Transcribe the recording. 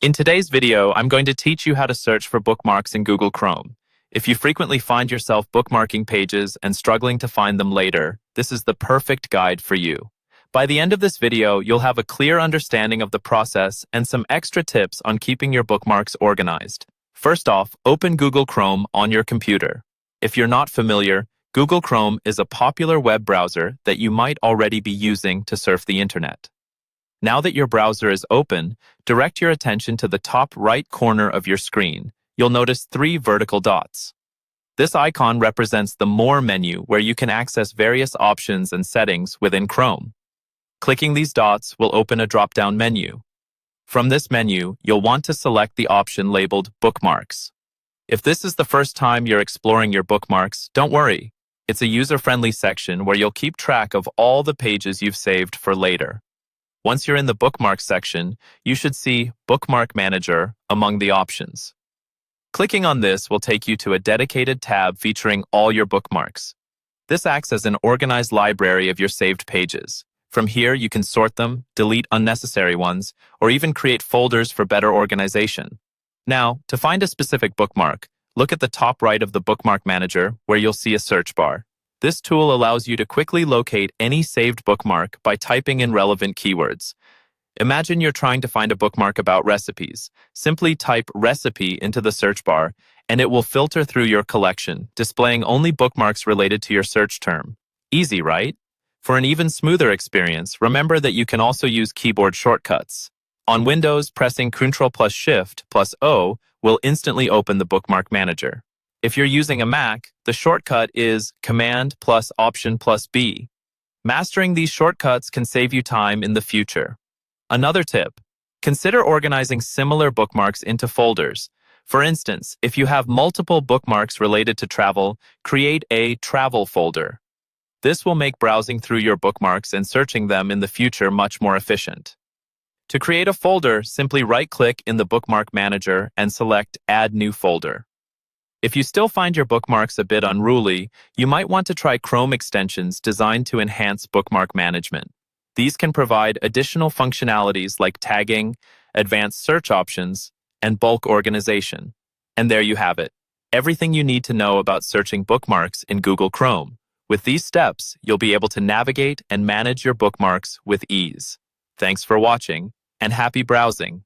In today's video, I'm going to teach you how to search for bookmarks in Google Chrome. If you frequently find yourself bookmarking pages and struggling to find them later, this is the perfect guide for you. By the end of this video, you'll have a clear understanding of the process and some extra tips on keeping your bookmarks organized. First off, open Google Chrome on your computer. If you're not familiar, Google Chrome is a popular web browser that you might already be using to surf the internet. Now that your browser is open, direct your attention to the top right corner of your screen. You'll notice 3 vertical dots. This icon represents the More menu, where you can access various options and settings within Chrome. Clicking these dots will open a drop-down menu. From this menu, you'll want to select the option labeled Bookmarks. If this is the first time you're exploring your bookmarks, don't worry. It's a user-friendly section where you'll keep track of all the pages you've saved for later. Once you're in the Bookmarks section, you should see Bookmark Manager among the options. Clicking on this will take you to a dedicated tab featuring all your bookmarks. This acts as an organized library of your saved pages. From here, you can sort them, delete unnecessary ones, or even create folders for better organization. Now, to find a specific bookmark, look at the top right of the Bookmark Manager, where you'll see a search bar. This tool allows you to quickly locate any saved bookmark by typing in relevant keywords. Imagine you're trying to find a bookmark about recipes. Simply type recipe into the search bar, and it will filter through your collection, displaying only bookmarks related to your search term. Easy, right? For an even smoother experience, remember that you can also use keyboard shortcuts. On Windows, pressing Ctrl+Shift+O will instantly open the Bookmark Manager. If you're using a Mac, the shortcut is Command+Option+B. Mastering these shortcuts can save you time in the future. Another tip, consider organizing similar bookmarks into folders. For instance, if you have multiple bookmarks related to travel, create a travel folder. This will make browsing through your bookmarks and searching them in the future much more efficient. To create a folder, simply right-click in the Bookmark Manager and select Add New Folder. If you still find your bookmarks a bit unruly, you might want to try Chrome extensions designed to enhance bookmark management. These can provide additional functionalities like tagging, advanced search options, and bulk organization. And there you have it, everything you need to know about searching bookmarks in Google Chrome. With these steps, you'll be able to navigate and manage your bookmarks with ease. Thanks for watching, and happy browsing!